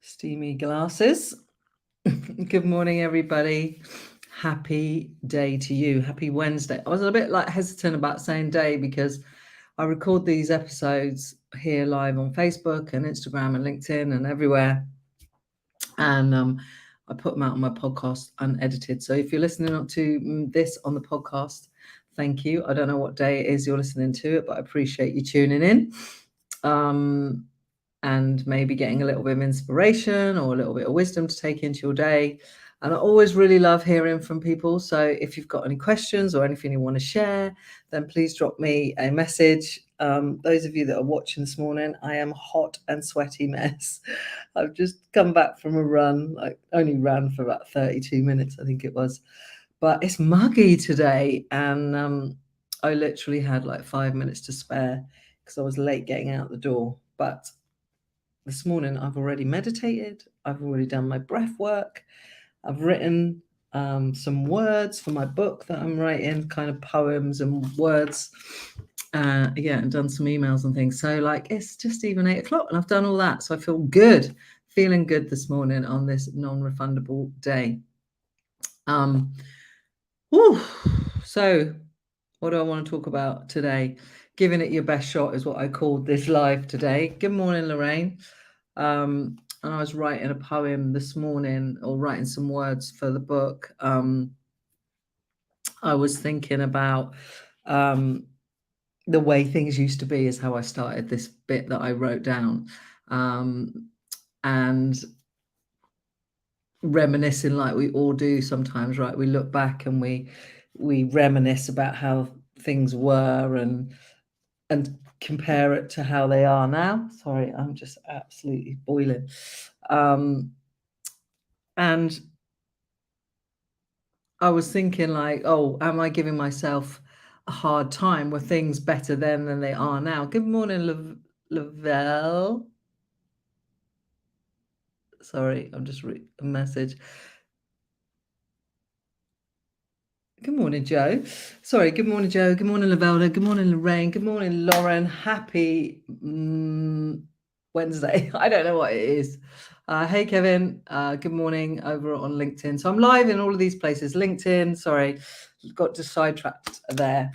Steamy glasses. Good morning, everybody. Happy day to you. Happy Wednesday. I was a bit hesitant about saying day because I record these episodes here live on Facebook and Instagram and LinkedIn and everywhere. And I put them out on my podcast unedited. So if you're listening to this on the podcast, thank you. I don't know what day it is you're listening to it, but I appreciate you tuning in. And maybe getting a little bit of inspiration or a little bit of wisdom to take into your day. And I always really love hearing from people. So if you've got any questions or anything you want to share, then please drop me a message. Those of you that are watching this morning, I am hot and sweaty mess. I've just come back from a run. I only ran for about 32 minutes, I think it was. But it's muggy today. And I literally had like 5 minutes to spare because I was late getting out the door. But this morning I've already meditated, I've already done my breath work, I've written some words for my book that I'm writing, kind of poems and words, and done some emails and things. So it's just even 8 o'clock and I've done all that, so I feel good, feeling good this morning on this non-refundable day. So what do I want to talk about today? Giving it your best shot is what I called this live today. Good morning, Lorraine. And I was writing a poem this morning, or writing some words for the book. I was thinking about the way things used to be is how I started this bit that I wrote down, and reminiscing like we all do sometimes, right? We look back and we reminisce about how things were and compare it to how they are now. Sorry, I'm just absolutely boiling. And I was thinking am I giving myself a hard time? Were things better then than they are now? Good morning, Lavelle. Sorry, I'm just reading a message. Good morning, Joe. Sorry, good morning, Joe. Good morning, Lavelle. Good morning, Lorraine. Good morning, Lauren. Happy Wednesday. I don't know what it is. Hey, Kevin. Good morning over on LinkedIn. So I'm live in all of these places. LinkedIn, sorry, got just sidetracked there.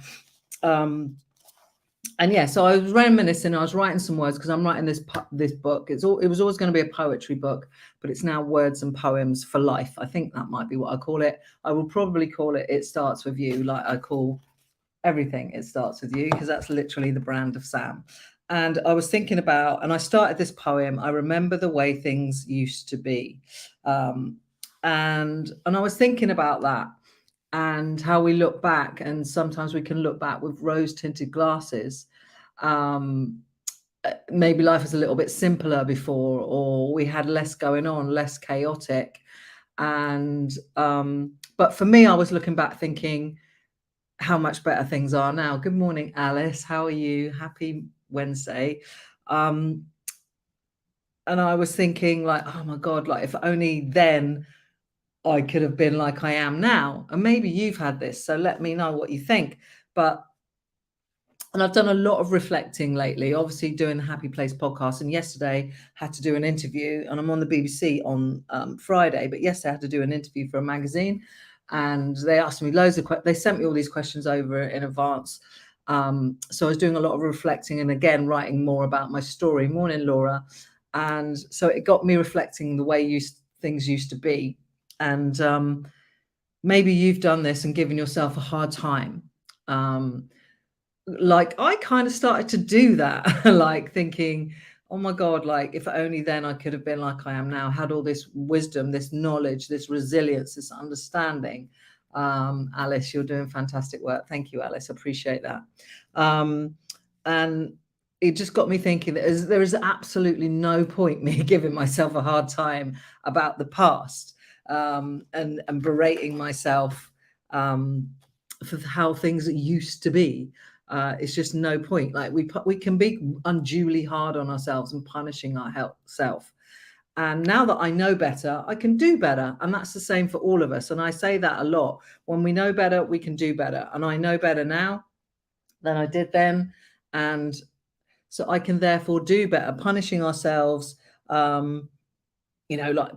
So I was reminiscing. I was writing some words because I'm writing this book. It was always going to be a poetry book, but it's now words and poems for life. I think that might be what I call it. I will probably call it It Starts With You, like I call everything It Starts With You, because that's literally the brand of Sam. And I was thinking about, and I started this poem, I remember the way things used to be. And I was thinking about that and how we look back, and sometimes we can look back with rose-tinted glasses. Maybe life was a little bit simpler before, or we had less going on, less chaotic. And but for me, I was looking back thinking how much better things are now. Good morning, Alice. How are you? Happy Wednesday. And I was thinking oh my God, if only then I could have been like I am now. And maybe you've had this, so let me know what you think. And I've done a lot of reflecting lately, obviously doing the Happy Place podcast. And yesterday had to do an interview, and I'm on the BBC on Friday, but yesterday I had to do an interview for a magazine, and they asked me loads of questions. They sent me all these questions over in advance. So I was doing a lot of reflecting and again, writing more about my story. Morning, Laura. And so it got me reflecting the way things used to be. And maybe you've done this and given yourself a hard time. I kind of started to do that, thinking, oh my God, if only then I could have been like I am now, had all this wisdom, this knowledge, this resilience, this understanding. Alice, you're doing fantastic work. Thank you, Alice. Appreciate that. And it just got me thinking that there is absolutely no point me giving myself a hard time about the past, and berating myself for how things used to be. It's just no point. We can be unduly hard on ourselves and punishing ourselves. And now that I know better, I can do better. And that's the same for all of us. And I say that a lot. When we know better, we can do better. And I know better now than I did then. And so I can therefore do better. Punishing ourselves, like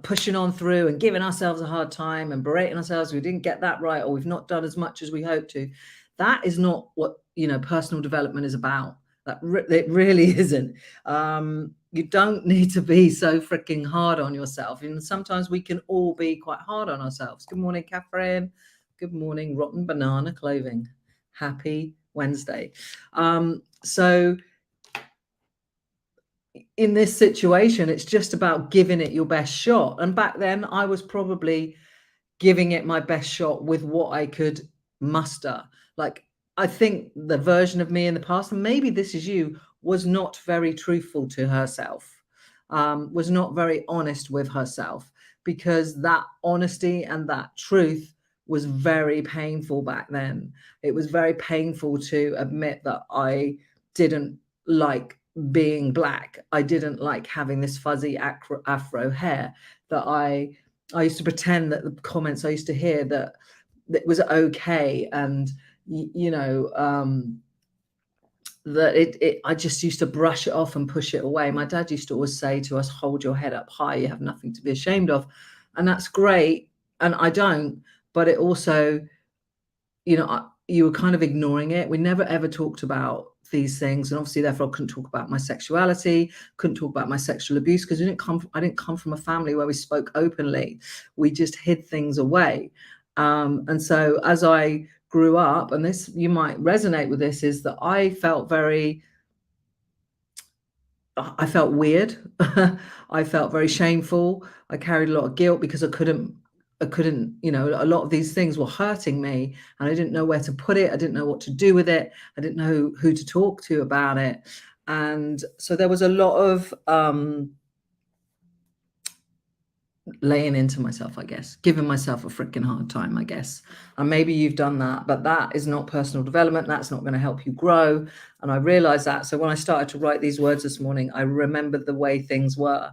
pushing on through and giving ourselves a hard time and berating ourselves, we didn't get that right, or we've not done as much as we hoped to. That is not what, personal development is about. It really isn't. You don't need to be so freaking hard on yourself. And sometimes we can all be quite hard on ourselves. Good morning, Catherine. Good morning, Rotten Banana Clothing. Happy Wednesday. So in this situation, it's just about giving it your best shot. And back then I was probably giving it my best shot with what I could muster. Like, I think the version of me in the past, and maybe this is you, was not very truthful to herself, was not very honest with herself, because that honesty and that truth was very painful back then. It was very painful to admit that I didn't like being black. I didn't like having this fuzzy afro hair, that I used to pretend that the comments I used to hear that was okay, and that I just used to brush it off and push it away. My dad used to always say to us, hold your head up high, you have nothing to be ashamed of. And that's great, and I don't, but it also, you were kind of ignoring it. We never ever talked about these things, and obviously therefore I couldn't talk about my sexuality, couldn't talk about my sexual abuse, because I didn't come from a family where we spoke openly. We just hid things away. And so as I grew up, and this, you might resonate with this, is that I felt weird. I felt very shameful. I carried a lot of guilt because I couldn't, a lot of these things were hurting me, and I didn't know where to put it. I didn't know what to do with it. I didn't know who to talk to about it. And so there was a lot of laying into myself, I guess, giving myself a freaking hard time, I guess. And maybe you've done that, but that is not personal development. That's not going to help you grow. And I realized that. So when I started to write these words this morning, I remembered the way things were.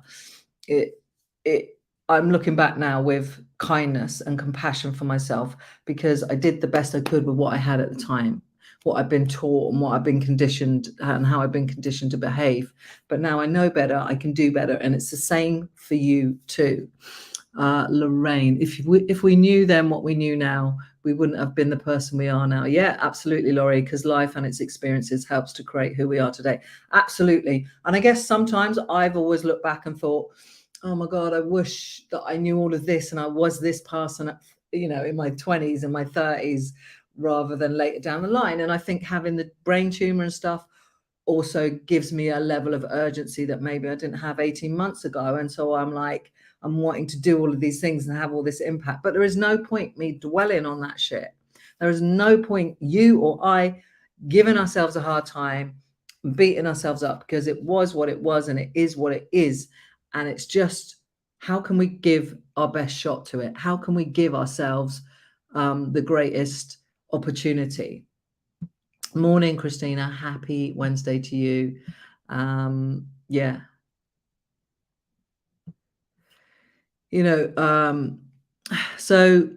I'm looking back now with kindness and compassion for myself, because I did the best I could with what I had at the time, what I've been taught and what I've been conditioned, and how I've been conditioned to behave. But now I know better, I can do better. And it's the same for you too. Lorraine, if we knew then what we knew now, we wouldn't have been the person we are now. Yeah, absolutely, Laurie, because life and its experiences helps to create who we are today. Absolutely. And I guess sometimes I've always looked back and thought, oh my God, I wish that I knew all of this and I was this person, in my 20s and my 30s, rather than later down the line. And I think having the brain tumor and stuff also gives me a level of urgency that maybe I didn't have 18 months ago. And so I'm wanting to do all of these things and have all this impact. But there is no point me dwelling on that shit. There is no point you or I giving ourselves a hard time, beating ourselves up, because it was what it was and it is what it is. And it's just, how can we give our best shot to it? How can we give ourselves the greatest opportunity? Morning, Christina. Happy Wednesday to you. Yeah. So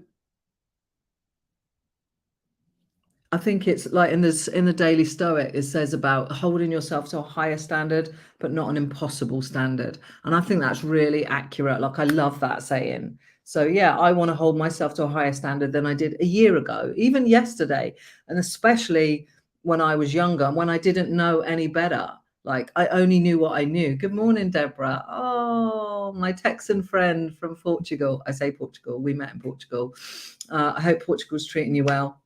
I think it's like in the Daily Stoic, it says about holding yourself to a higher standard, but not an impossible standard. And I think that's really accurate. Like, I love that saying. So yeah, I want to hold myself to a higher standard than I did a year ago, even yesterday. And especially when I was younger, when I didn't know any better. Like, I only knew what I knew. Good morning, Deborah. Oh, my Texan friend from Portugal. I say Portugal. We met in Portugal. I hope Portugal's treating you well.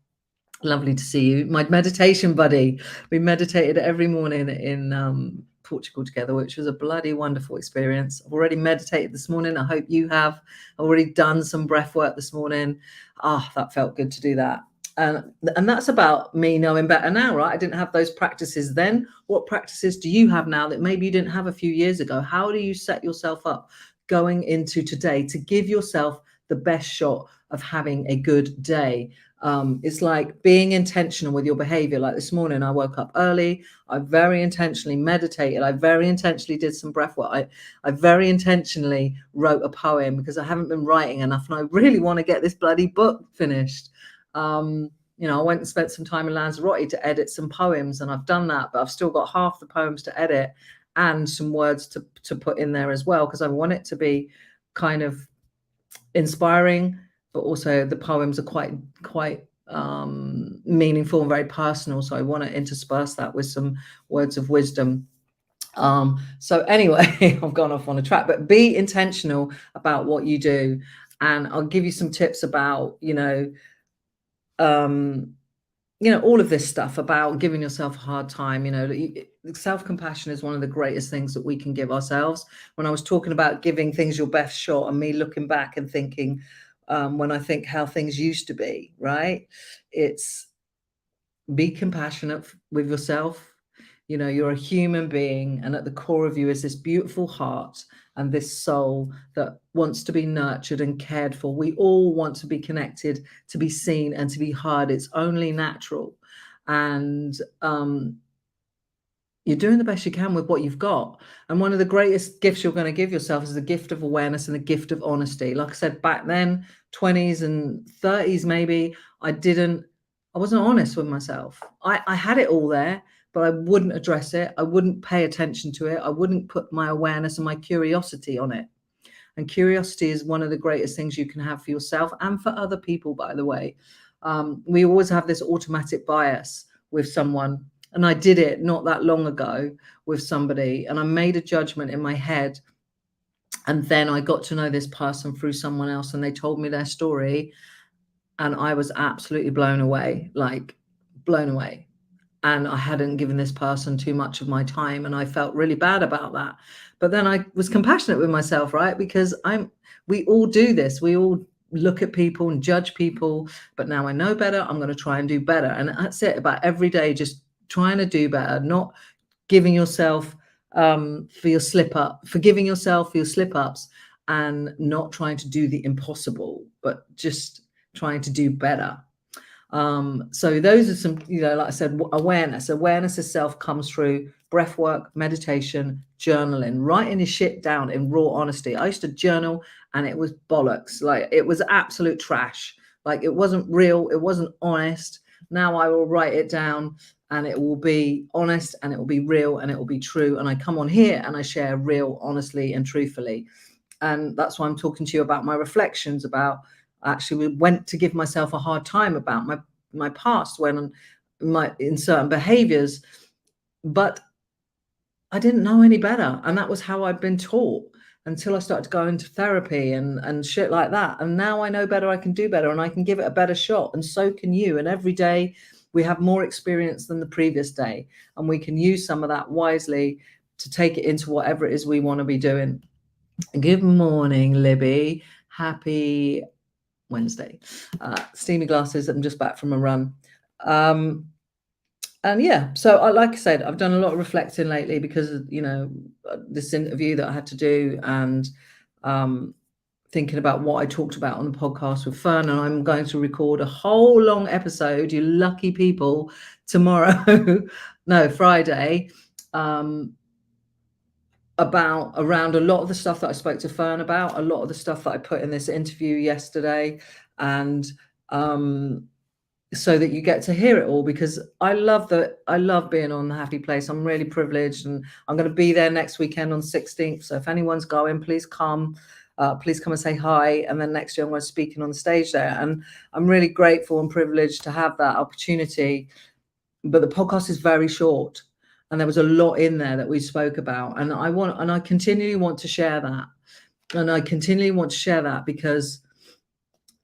Lovely to see you. My meditation buddy. We meditated every morning in Portugal together, which was a bloody wonderful experience. I've already meditated this morning. I hope you have. I've already done some breath work this morning. That felt good to do that. And that's about me knowing better now, right? I didn't have those practices then. What practices do you have now that maybe you didn't have a few years ago? How do you set yourself up going into today to give yourself the best shot of having a good day? It's like being intentional with your behavior. Like this morning, I woke up early. I very intentionally meditated. I very intentionally did some breath work. I very intentionally wrote a poem, because I haven't been writing enough and I really want to get this bloody book finished. You know, I went and spent some time in Lanzarote to edit some poems, and I've done that, but I've still got half the poems to edit and some words to put in there as well, because I want it to be kind of inspiring, but also the poems are quite meaningful and very personal. So I want to intersperse that with some words of wisdom. So anyway, I've gone off on a track, but be intentional about what you do. And I'll give you some tips about, all of this stuff about giving yourself a hard time. Self-compassion is one of the greatest things that we can give ourselves. When I was talking about giving things your best shot, and me looking back and thinking, when I think how things used to be, right? It's be compassionate with yourself. You're a human being, and at the core of you is this beautiful heart and this soul that wants to be nurtured and cared for. We all want to be connected, to be seen, and to be heard. It's only natural. And you're doing the best you can with what you've got. And one of the greatest gifts you're going to give yourself is the gift of awareness and the gift of honesty. Like I said, back then, 20s and 30s, maybe, I wasn't honest with myself. I had it all there, but I wouldn't address it. I wouldn't pay attention to it. I wouldn't put my awareness and my curiosity on it. And curiosity is one of the greatest things you can have for yourself and for other people, by the way. We always have this automatic bias with someone. And I did it not that long ago with somebody, and I made a judgment in my head. And then I got to know this person through someone else, and they told me their story. And I was absolutely blown away, like blown away. And I hadn't given this person too much of my time, and I felt really bad about that. But then I was compassionate with myself, right? Because we all do this. We all look at people and judge people, but now I know better. I'm going to try and do better. And that's it, about every day, just trying to do better, not giving yourself for your slip up, forgiving yourself for your slip ups, and not trying to do the impossible, but just trying to do better. So those are some, like I said, awareness of self comes through breath work, meditation, journaling, writing your shit down in raw honesty. I used to journal and it was bollocks. Like, it was absolute trash. Like, it wasn't real. It wasn't honest. Now I will write it down, and it will be honest, and it will be real, and it will be true. And I come on here and I share real, honestly, and truthfully. And that's why I'm talking to you about my reflections about, actually, we went to give myself a hard time about my past, when in certain behaviors, but I didn't know any better. And that was how I'd been taught until I started to go into therapy and shit like that. And now I know better. I can do better, and I can give it a better shot. And so can you. And every day we have more experience than the previous day, and we can use some of that wisely to take it into whatever it is we want to be doing. Good morning, Libby. Happy Wednesday. Steamy glasses. I'm just back from a run. And yeah, so like I said, I've done a lot of reflecting lately because of, this interview that I had to do, and thinking about what I talked about on the podcast with Fern. And I'm going to record a whole long episode, you lucky people, tomorrow, no, Friday, around a lot of the stuff that I spoke to Fern about, a lot of the stuff that I put in this interview yesterday, and so that you get to hear it all, because I love being on The Happy Place. I'm really privileged, and I'm going to be there next weekend on 16th. So if anyone's going, please come and say hi. And then next year I'm going to be speaking on the stage there, and I'm really grateful and privileged to have that opportunity. But the podcast is very short, and there was a lot in there that we spoke about, and I continually want to share that. And I continually want to share that because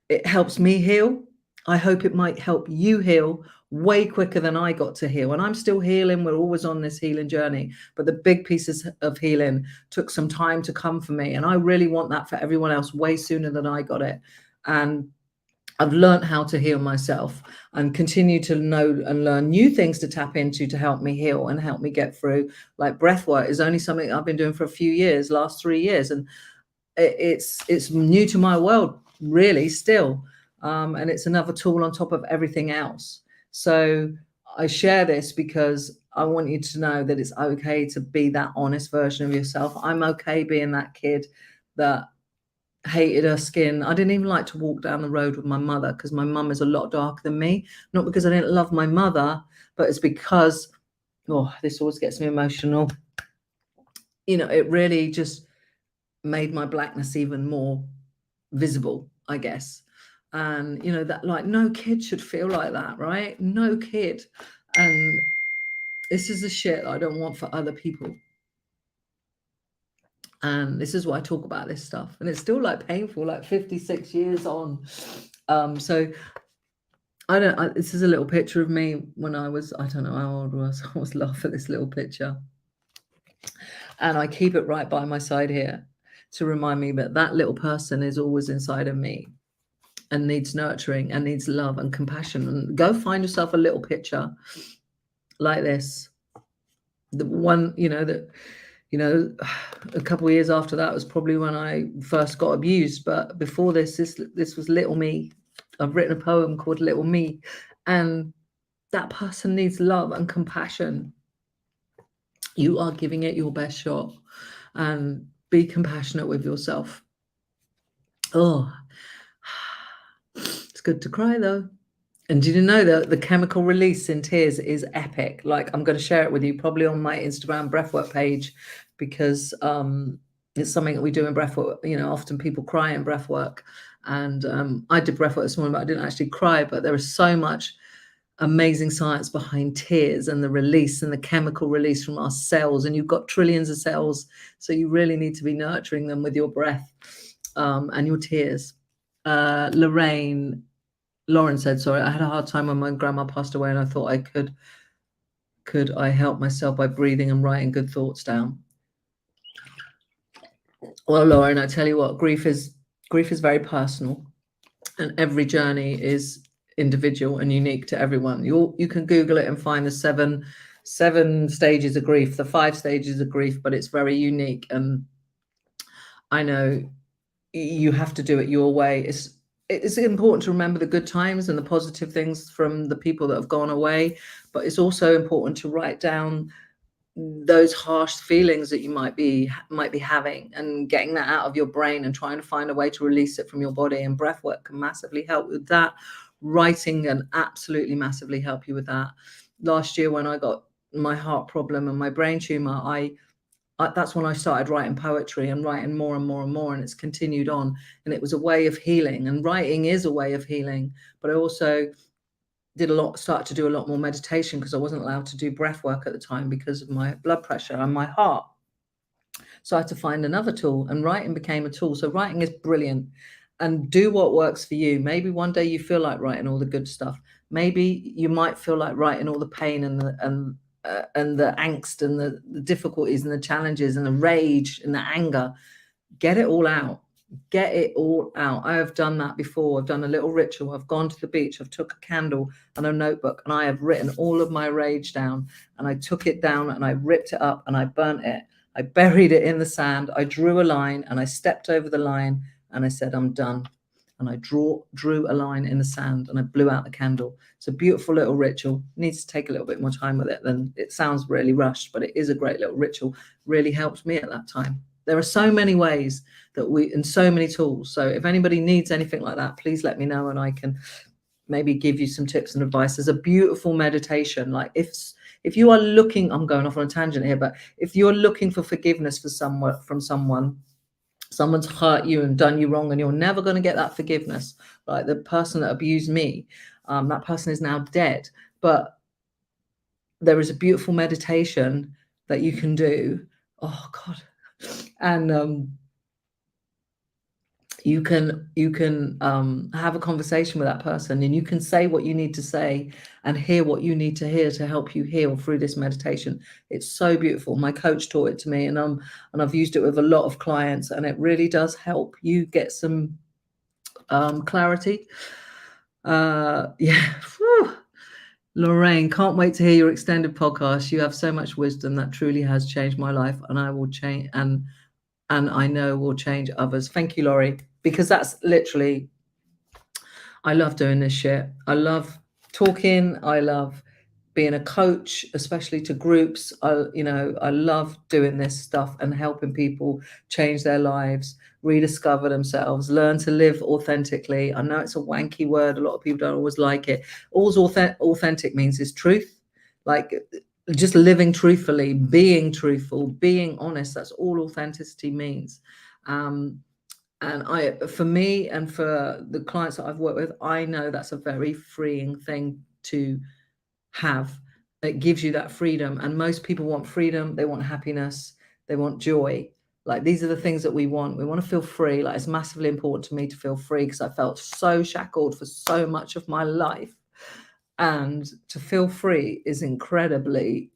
it helps me heal. I hope it might help you heal way quicker than I got to heal. And I'm still healing. We're always on this healing journey. But the big pieces of healing took some time to come for me. And I really want that for everyone else way sooner than I got it. And I've learned how to heal myself, and continue to know and learn new things to tap into to help me heal and help me get through. Like breath work is only something I've been doing for a few years, last 3 years. And it's new to my world, really, still. And it's another tool on top of everything else. So I share this because I want you to know that it's okay to be that honest version of yourself. I'm okay being that kid that hated her skin. I didn't even like to walk down the road with my mother because my mum is a lot darker than me. Not because I didn't love my mother, but it's because, oh, this always gets me emotional. You know, it really just made my blackness even more visible, I guess. And, you know, that like no kid should feel like that, right? No kid. And this is the shit I don't want for other people. And this is why I talk about this stuff. And it's still like painful, like 56 years on. So this is a little picture of me when I don't know how old I was. I always laugh at this little picture. And I keep it right by my side here to remind me that that little person is always inside of me and needs nurturing and needs love and compassion. And go find yourself a little picture like this. The one, a couple of years after that was probably when I first got abused. But before this was little me. I've written a poem called Little Me, and that person needs love and compassion. You are giving it your best shot, and be compassionate with yourself. Oh, it's good to cry though. And did you know that the chemical release in tears is epic? Like, I'm going to share it with you probably on my Instagram breathwork page, because it's something that we do in breathwork. You know, often people cry in breathwork, and I did breathwork this morning, but I didn't actually cry. But there is so much amazing science behind tears and the release and the chemical release from our cells. And you've got trillions of cells, so you really need to be nurturing them with your breath and your tears. Lauren said, sorry, I had a hard time when my grandma passed away, and I thought I could I help myself by breathing and writing good thoughts down. Well, Lauren, I tell you what, grief is very personal, and every journey is individual and unique to everyone. You can Google it and find the seven stages of grief, the 5 stages of grief, but it's very unique. And I know you have to do it your way. It's important to remember the good times and the positive things from the people that have gone away, but it's also important to write down those harsh feelings that you might be having, and getting that out of your brain and trying to find a way to release it from your body. And breath work can massively help with that. Writing can absolutely massively help you with that. Last year when I got my heart problem and my brain tumor, that's when I started writing poetry and writing more and more and more, and it's continued on. And it was a way of healing, and writing is a way of healing. But I also started to do a lot more meditation, because I wasn't allowed to do breath work at the time because of my blood pressure and my heart. So I had to find another tool, and writing became a tool. So writing is brilliant, and do what works for you. Maybe one day you feel like writing all the good stuff. Maybe you might feel like writing all the pain and the angst and the difficulties and the challenges and the rage and the anger. Get it all out. Get it all out. I have done that before. I've done a little ritual. I've gone to the beach. I've took a candle and a notebook, and I have written all of my rage down, and I took it down and I ripped it up and I burnt it. I buried it in the sand. I drew a line and I stepped over the line and I said, I'm done. And I drew a line in the sand and I blew out the candle. It's a beautiful little ritual. It needs to take a little bit more time with it. Than it sounds really rushed, but it is a great little ritual. Really helped me at that time. There are so many ways and so many tools. So if anybody needs anything like that, please let me know, and I can maybe give you some tips and advice. There's a beautiful meditation. Like if you are looking, I'm going off on a tangent here, but if you're looking for forgiveness from someone's hurt you and done you wrong, and you're never going to get that forgiveness, like the person that abused me, that person is now dead. But there is a beautiful meditation that you can do. Oh God. And you can have a conversation with that person, and you can say what you need to say and hear what you need to hear to help you heal through this meditation. It's so beautiful. My coach taught it to me, and I've used it with a lot of clients, and it really does help you get some clarity. Yeah. Whew. Lorraine, can't wait to hear your extended podcast. You have so much wisdom that truly has changed my life, and I will change, and I know will change others. Thank you, Laurie, because that's literally, I love doing this shit. I love talking. I love being a coach, especially to groups. I love doing this stuff and helping people change their lives, rediscover themselves, learn to live authentically. I know it's a wanky word. A lot of people don't always like it. All authentic means is truth, like just living truthfully, being truthful, being honest. That's all authenticity means. And for me and for the clients that I've worked with, I know that's a very freeing thing to have. It gives you that freedom, and most people want freedom, they want happiness, they want joy. Like, these are the things that we want to feel free. Like, it's massively important to me to feel free, because I felt so shackled for so much of my life, and to feel free is incredibly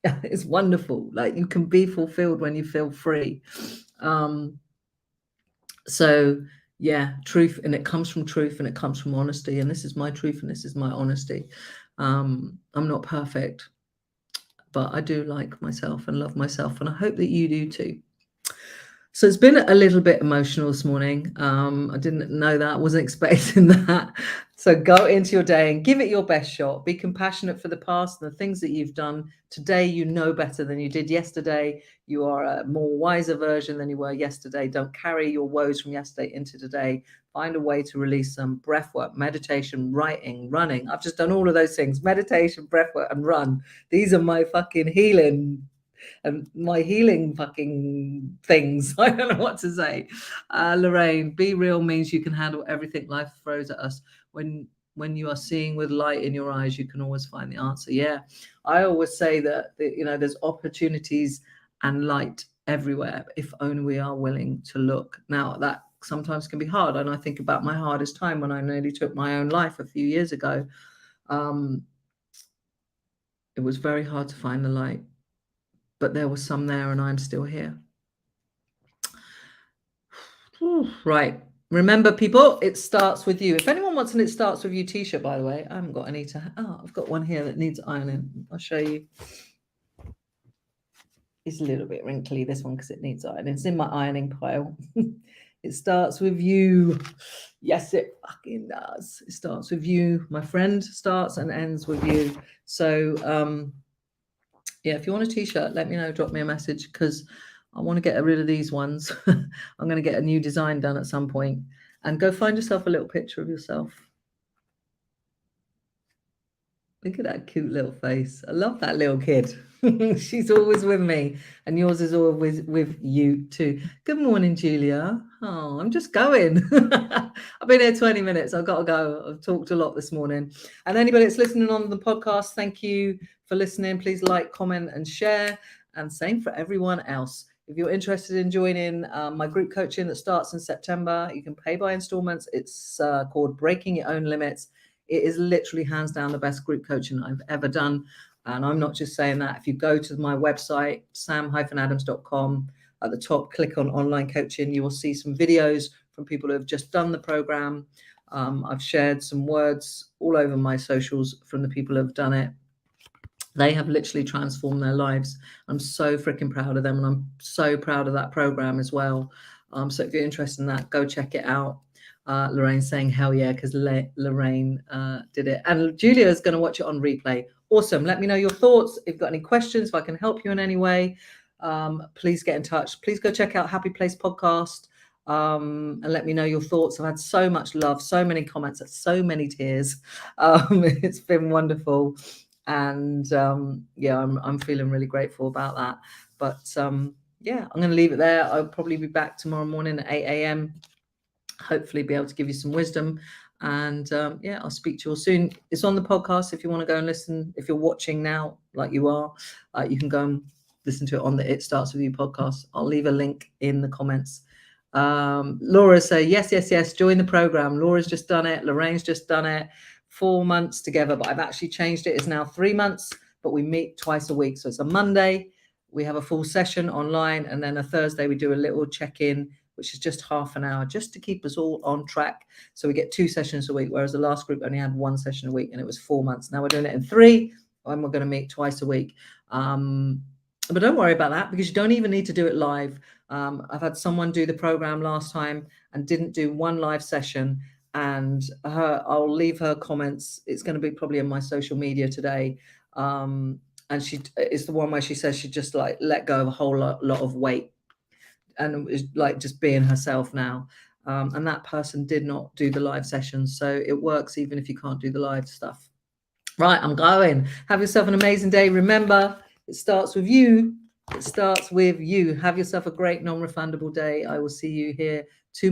it's wonderful. Like, you can be fulfilled when you feel free. So yeah, truth, and it comes from truth, and it comes from honesty, and this is my truth and this is my honesty. I'm not perfect, but I do like myself and love myself, and I hope that you do too. So it's been a little bit emotional this morning. I didn't know that, wasn't expecting that. So go into your day and give it your best shot. Be compassionate for the past and the things that you've done. Today, you know better than you did yesterday. You are a more wiser version than you were yesterday. Don't carry your woes from yesterday into today. Find a way to release some breath work, meditation, writing, running. I've just done all of those things: meditation, breath work, and run. These are my fucking healing and my healing fucking things. I don't know what to say. Lorraine, be real means you can handle everything life throws at us. When you are seeing with light in your eyes, you can always find the answer. Yeah, I always say that there's opportunities and light everywhere, if only we are willing to look. Now, that sometimes can be hard, and I think about my hardest time when I nearly took my own life a few years ago. It was very hard to find the light, but there was some there, and I'm still here. Right. Remember, people, it starts with you. If anyone wants an It Starts With You t-shirt, by the way, I haven't got any I've got one here that needs ironing. I'll show you. It's a little bit wrinkly, this one, because it needs ironing. It's in my ironing pile. It starts with you. Yes, it fucking does. It starts with you. My friend starts and ends with you. So, yeah, if you want a t-shirt, let me know. Drop me a message, because I want to get rid of these ones. I'm going to get a new design done at some point. And go find yourself a little picture of yourself. Look at that cute little face. I love that little kid. She's always with me. And yours is always with you too. Good morning, Julia. Oh, I'm just going. I've been here 20 minutes. I've got to go. I've talked a lot this morning. And anybody that's listening on the podcast, thank you for listening. Please like, comment, and share. And same for everyone else. If you're interested in joining my group coaching that starts in September, you can pay by installments. It's called Breaking Your Own Limits. It is literally hands down the best group coaching I've ever done. And I'm not just saying that. If you go to my website, sam-adams.com, at the top, click on online coaching, you will see some videos from people who have just done the program. I've shared some words all over my socials from the people who have done it. They have literally transformed their lives. I'm so freaking proud of them, and I'm so proud of that program as well. So if you're interested in that, go check it out. Lorraine's saying hell yeah, because Lorraine did it, and Julia is going to watch it on replay. Awesome. Let me know your thoughts. If you've got any questions, if I can help you in any way, please get in touch. Please go check out Happy Place Podcast, and let me know your thoughts. I've had so much love, so many comments, so many tears. It's been wonderful. And yeah, I'm feeling really grateful about that. But yeah, I'm going to leave it there. I'll probably be back tomorrow morning at 8 a.m. Hopefully be able to give you some wisdom. And yeah, I'll speak to you all soon. It's on the podcast if you want to go and listen. If you're watching now, like you are, you can go and listen to it on the It Starts With You podcast. I'll leave a link in the comments. Laura say yes, join the program. Laura's just done it. Lorraine's just done it. 4 months together, but I've actually changed it. It's now 3 months, but we meet twice a week. So it's a Monday, we have a full session online, and then a Thursday we do a little check-in, which is just half an hour, just to keep us all on track. So we get 2 sessions a week, whereas the last group only had 1 session a week, and it was 4 months. Now we're doing it in 3, and we're going to meet twice a week. But don't worry about that, because you don't even need to do it live. I've had someone do the program last time and didn't do 1 live session, and I'll leave her comments. It's going to be probably in my social media today. And she it's the one where she says she just like let go of a whole lot of weight and is like just being herself now. And that person did not do the live sessions, so it works even if you can't do the live stuff. Right, I'm going. Have yourself an amazing day. Remember, it starts with you. It starts with you. Have yourself a great non-refundable day. I will see you here tomorrow.